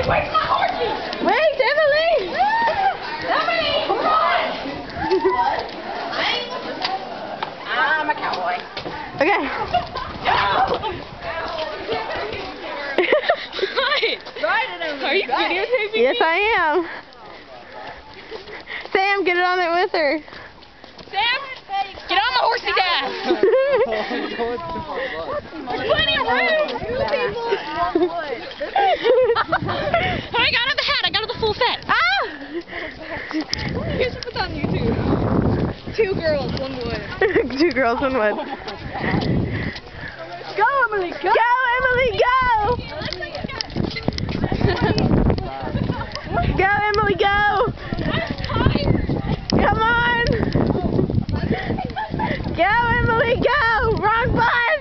where's my horsey? Wait, Emily! Emily, come on! I'm a cowboy. Okay. Are you videotaping Yes, I am. Sam, get it on it with her. Sam, get on the horsey dash. There's plenty of room. I got out the hat. I got the full set. Ah! You should put that on YouTube. 2 girls, 1 wood. 2 girls, 1 wood. Go, Emily, go. Go, Emily, go! Go, Emily, go! Come on! Go, Emily, go! Wrong bus!